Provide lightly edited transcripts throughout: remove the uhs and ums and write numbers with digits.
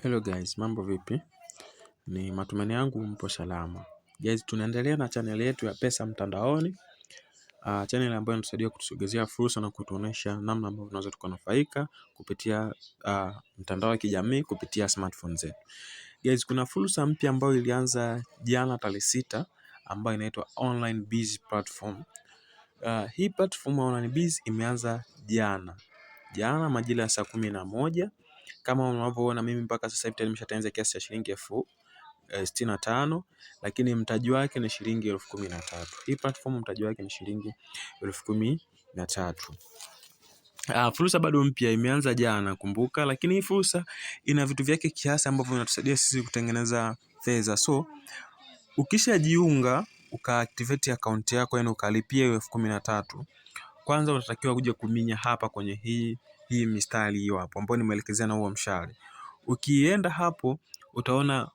Hello guys, mambo vipi? Ni matumaini yangu mpo salama. Guys, tunaendelea na channel yetu ya pesa mtandaoni. Channel ambayo inatusaidia kutusogezea fursa na kutuonesha namna ambavyo tunaweza tukanufaika kupitia mtandao wa kijamii kupitia smartphone zetu. Guys, kuna fursa mpya ambayo ilianza jana tarehe 6 ambayo inaitwa onlinebiz platform. Hii platform ya onlinebiz imeanza jana majira ya saa 11. Kama unavyoona mimi mpaka sasa hivi nimeshatengeneza kiasi cha shilingi 65,000, lakini mtaji wake ni shilingi 13,000. Hii platform mtaji wake ni shilingi 13,000. Fursa bado mpya, imeanza jana kumbuka, lakini hii fursa ina vitu vyake kiasi ambavyo vinatusaidia sisi kutengeneza fedha. So ukishajiunga ukaactivate account yako, yani ukalipia hiyo 13,000, kwanza unatakiwa kuja kuminya hapa kwenye hii mistari hiyo hapo ambayo nimeelekezea na huo mshale. Ukienda hapo utaona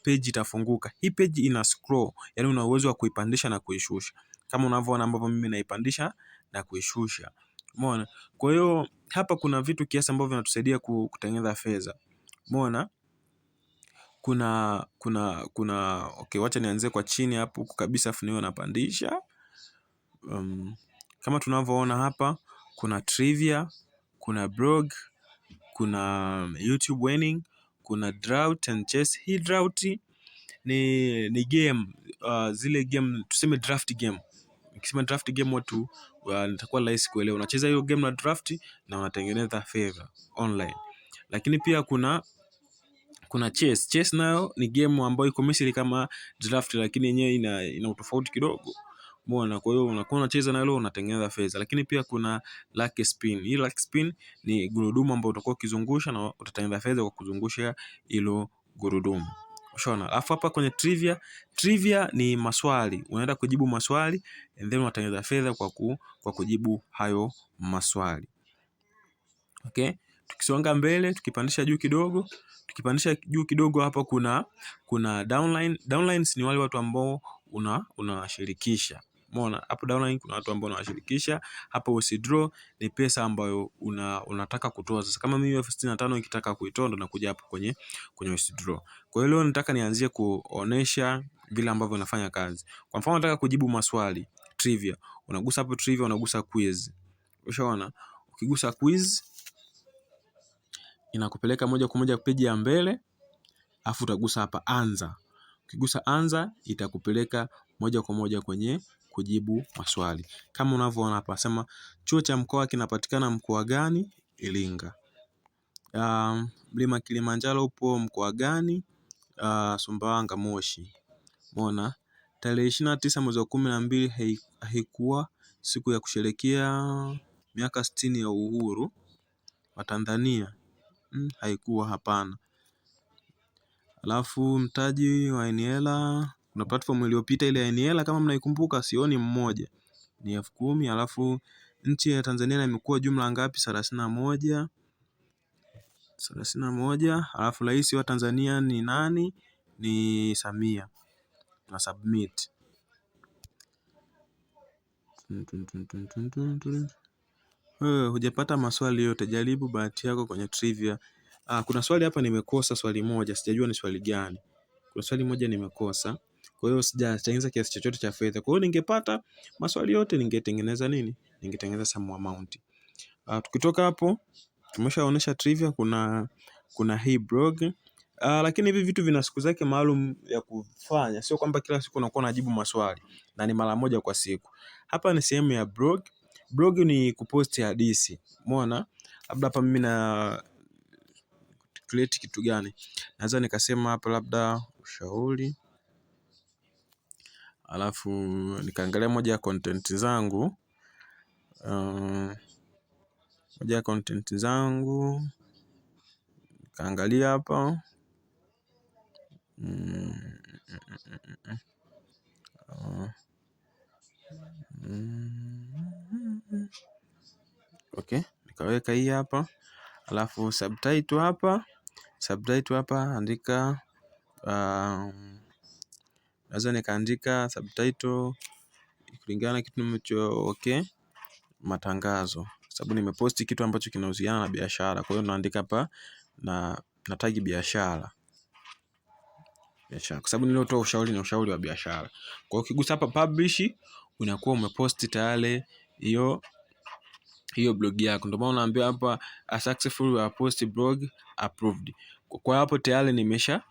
page itafunguka. Hii page ina scroll, yani una uwezo wa kuipandisha na kuishusha. Kama unavyoona ambavyo mimi naipandisha na kuishusha. Umeona? Kwa hiyo hapa kuna vitu kiasi ambavyo vinatusaidia kutengeneza fedha. Umeona? Okay, wacha nianze kwa chini hapo kabisa afu niwe napandisha. Kama tunavyoona hapa kuna trivia, kuna blog, kuna YouTube winning, kuna drought and chess. Hii drought ni game, zile game tuseme draft game. Nikisema draft game watu nitakuwa rahisi kuelewa. Unacheza hiyo game na draft na unatengeneza fedha online. Lakini pia kuna chess. Chess nayo ni game ambayo iko misili kama draft, lakini yenyewe ina utofauti kidogo. Umeona? Kwa hiyo unakuwa unacheza na ile unatengeneza fedha. Lakini pia kuna lucky spin. Hii lucky spin ni gurudumu ambao utakuwa ukizungusha na utatengeneza fedha kwa kuzungusha hilo gurudumu. Unaona? Alafu hapa kwenye trivia ni maswali. Unaenda kujibu maswali and then unatengeneza fedha kwa kujibu hayo maswali. Okay? Tukisonga mbele, tukipandisha juu kidogo hapa kuna downline. Downlines ni wale watu ambao unawashirikisha. Umeona? Hapo downline kuna watu ambao unawashirikisha. Hapa withdraw ni pesa ambayo unataka kutoa. Sasa kama mimi 65,000 nikitaka kuitoa ndo nakuja hapo kwenye withdraw. Kwa hiyo leo nataka nianzie kuonesha vile ambavyo nafanya kazi. Kwa mfano nataka kujibu maswali, trivia. Unagusa hapo trivia, unagusa quiz. Ushaona? Ukigusa quiz inakupeleka moja kwa moja peji ya mbele, afu utagusa hapa anza. Ukigusa anza itakupeleka moja kwa moja kwenye kujibu maswali. Kama unavyoona hapa sema chuo cha mkoa kinapatikana mkoa gani? Iringa. Mlima Kilimanjaro upo mkoa gani? Sumbawanga, Moshi. Umeona? Tarehe 29 mwezi wa 12 haikuwa siku ya kusherehekea miaka 60 ya uhuru wa Tanzania. Haikuwa, hapana. Alafu mtaji wa Iniela, kuna platform iliyopita ile ya Iniela kama mnaikumbuka, sioni mmoja. Ni 10,000. Alafu nchi ya Tanzania imekuwa jumla ngapi? 31. Alafu rais wa Tanzania ni nani? Ni Samia. Na submit. Hujapata maswali yote, jaribu bahati yako kwenye trivia. Kuna swali hapa nimekosa, swali moja, sijajua ni swali gani. Kuna swali moja nimekosa. Kwa hiyo sijatengeneza kiasi chochote cha fedha. Kwa hiyo ningepata maswali yote ningetengeneza nini? Ningetengeneza some amount. Tukitoka hapo tumeshaonesha trivia, kuna hii blog. Lakini hivi vitu vina siku zake maalum ya kufanya. Sio kwamba kila siku unakuwa unajibu maswali, na ni mara moja kwa siku. Hapa ni sehemu ya blog. Blog ni kuposti hadithi. Umeona? Labda hapa mimi na create kitu gani? Naweza nikasema hapa labda ushauri. Alafu nikaangalia moja ya content zangu. Nikaangalia hapa. Okay, nikaweka hii hapa. Alafu subtitle hapa andika naweza nikaandika subtitle kulingana na kitu nimecho. Okay, matangazo, sababu nimeposti kitu ambacho kinahusiana na biashara. Kwa hiyo naandika hapa na natagi biashara. Kwa sababu niliotoa ushauri na ushauri wa biashara. Kwa hiyo ukigusa hapa publish, unakuwa umepost tayari hiyo blog yako. Ndio maana unaambiwa hapa a successful post blog approved. Kwa hapo tayari nimesha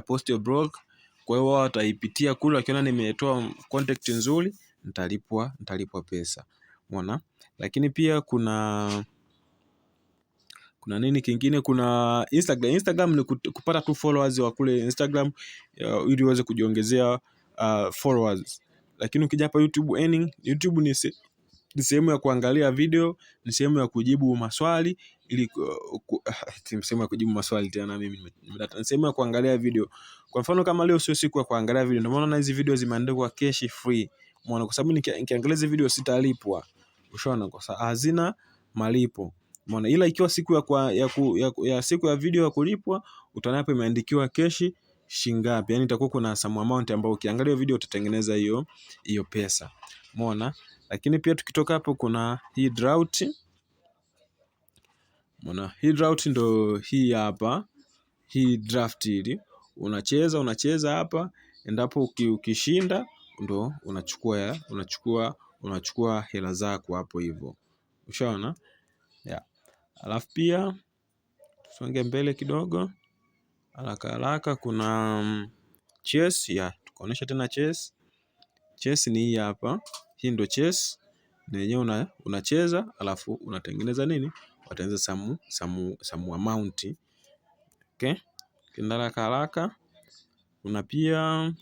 post your blog. Kwa hiyo wao wataipitia kule, wakiona nimetoa content nzuri, nitalipwa pesa. Umeona? Lakini pia kuna nini kingine? Kuna Instagram ni kupata tu followers wa kule Instagram ili uweze kujiongezea followers. Lakini ukija hapa YouTube earning, YouTube ni sehemu ya kuangalia video, ni sehemu ya kujibu maswali ili sehemu ya kujibu maswali tena mimi ni sehemu ya kuangalia video. Kwa mfano kama leo sio siku ya kuangalia video, ndio maana hizi video zimeandikwa cash free. Umeona? Kwa sababu nikiangalia hizi video sitalipwa. Ushaona? Kwa sababu hazina malipo. Umeona? Ila ikiwa siku ya siku ya video ya kulipwa, utaona hapo imeandikiwa cash shingapi. Yaani itakuwa kuna some amount ambayo ukiangalia video utatengeneza hiyo pesa. Umeona? Lakini pia tukitoka hapo kuna hii drought. Umeona? Hii drought ndo hii hapa. Hii draft hili unacheza hapa, endapo ukishinda ndo unachukua hela zako hapo hivyo. Ushaona? Yeah. Alafu pia tusonge mbele kidogo. Haraka kuna chess tukaonesha tena chess. Chess ni hii hapa. Hii ndo chess. Na yenyewe unacheza alafu unatengeneza nini? Watengeneza some amount. Okay? Kindala haraka. Kuna pia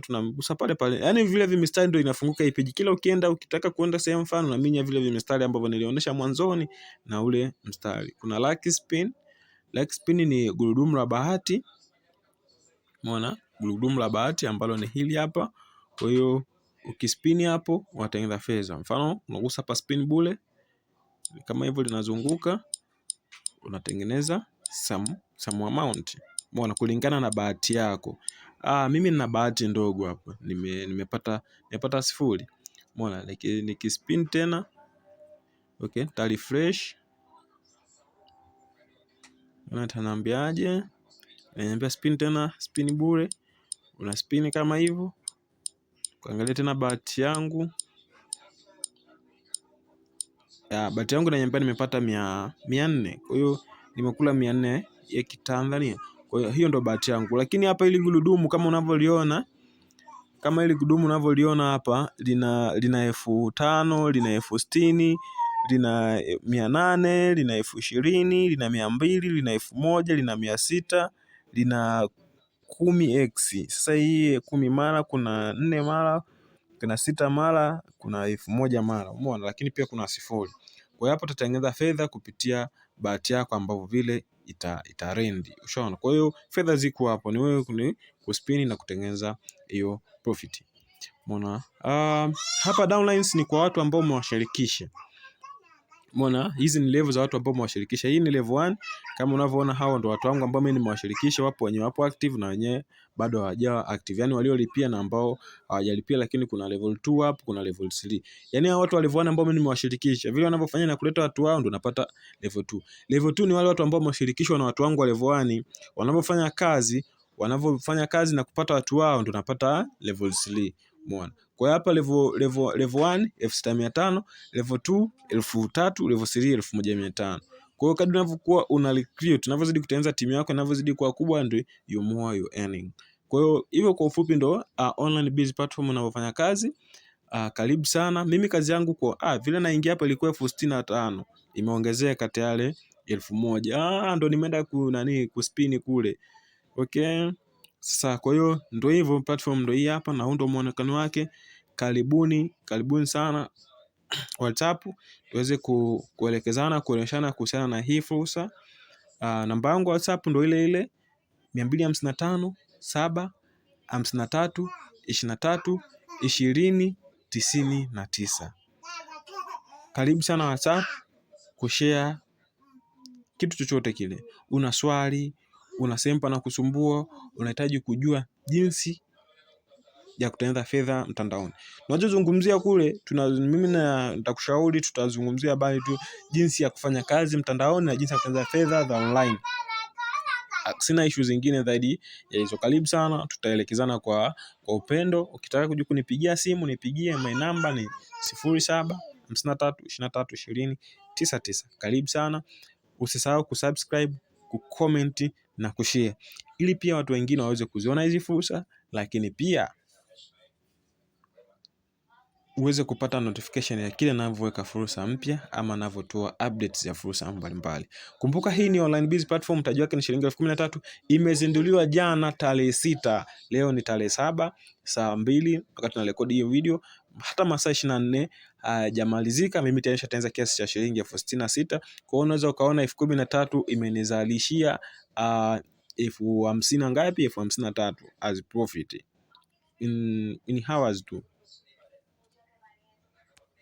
tunamgusa pale. Yaani vile vimistari ndio inafunguka hii page. Kila ukienda ukitaka kuenda sehemu mfano unaminya vile vimistari ambavyo nilionyesha mwanzoni na ule mstari. Kuna lucky spin. Lucky spin ni gurudumu la bahati. Umeona? Gurudumu la bahati ambalo ni hili hapa. Kwa hiyo ukispini hapo unatengeneza fedha. Mfano unagusa hapa spin bure. Kama hivyo linazunguka, unatengeneza some amount. Umeona? Kulingana na bahati yako. Mimi nina bahati ndogo hapa. Nimepata 0. Umeona? Nikispin tena. Okay, ta refresh. Unataniambiaje? Niambia spin tena, spin bure. Una spin kama hivyo. Kuangalia tena bahati yangu. Bahati yangu inaniambia nimepata 400. Kwa hiyo nimekula 400 ya Kitanzania. Kwa hiyo ndo bahati yangu. Lakini hapa ili gurudumu kama unavyoliona, hapa lina 5,000, lina 60,000, lina 800, lina 20,000, lina 200, lina 1,000, lina 600, lina 10x. Sasa hii 10 mara, kuna 4 mara, kuna 6 mara, kuna 1,000 mara. Umeona? Lakini pia kuna 0. Kwa hiyo hapo tutatengeneza fedha kupitia bahati yako ambavyo vile itarendi. Ushaona? Kwa hiyo fedha ziko hapo, ni wewe kuspini na kutengeneza hiyo profit. Umeona? Hapa downlines ni kwa watu ambao umewashirikisha. Umeona? Hizi ni level za watu ambao umewashirikisha. Hii ni level 1. Kama unavyoona hao ndo watu wangu ambao mimi nimewashirikisha, wapo active na wenyewe bado hawajawa active. Yaani waliolipia na ambao hawajalipia, lakini kuna level 2 hapo, kuna level 3. Yaani hao watu wa level 1 ambao mimi nimewashirikisha, vile wanavyofanya na kuleta watu wao ndo napata level 2. Level 2 ni wale watu ambao wameshirikishwa na watu wangu wa level 1, wanavyofanya kazi na kupata watu wao ndo napata level 3. Umeona? Kwa hapa level 1 6,500, level 2 3,000, level 3 1,500. Kwa hiyo kadri unavyokuwa recruit, unavyozidi kutengeneza timu yako, inavyozidi kuwa kubwa ndio you more you earning. Kwa hiyo hivyo kwa ufupi ndo online biz platform unavyofanya kazi. Karibu sana. Mimi kazi yangu kwa vile naingia hapa ilikuwa 65,000, imeongezeka tayari 1,000. Ndo nimeenda kuspini kule. Okay. Sasa kwa hiyo ndio hivyo, platform ndio hii hapa na huo ndio muonekano wake. Karibuni sana WhatsApp tuweze kuelekezana, kueleweshana kuhusiana na hii fursa. Namba yangu WhatsApp ndio ile 255 753 23 20 99. Karibu sana WhatsApp kushare kitu chochote kile. Una swali, una sempa na kusumbua, unahitaji kujua jinsi ya kutengeneza fedha mtandaoni. Tunachozungumzia kule, mimi nitakushauri tutazungumzia habari tu jinsi ya kufanya kazi mtandaoni na jinsi ya kutengeneza fedha za online. Sina issue zingine zaidi ya hizo. Karibu sana, tutaelekezana kwa upendo. Ukitaka kuja kunipigia simu nipigie, my number ni 0753232099. Karibu sana. Usisahau kusubscribe, kucomment na kushare, ili pia watu wengine waweze kuziona hizi fursa, lakini pia uweze kupata notification ya kile ninavyoweka fursa mpya ama ninavyotoa updates ya fursa mbalimbali. Kumbuka hii ni online biz platform, mtaji wake ni shilingi 13,000. Imezinduliwa jana tarehe 6. Leo ni tarehe 7 saa 2 wakati tunarekodi hiyo video. Hata masaa 24 hajamalizika, mimi tayari nishaanza kiasi cha shilingi 66,000. Kwa hiyo unaweza ukaona 13,000 imenizalishia 50,000 ngapi? 53,000 as profit in hours tu.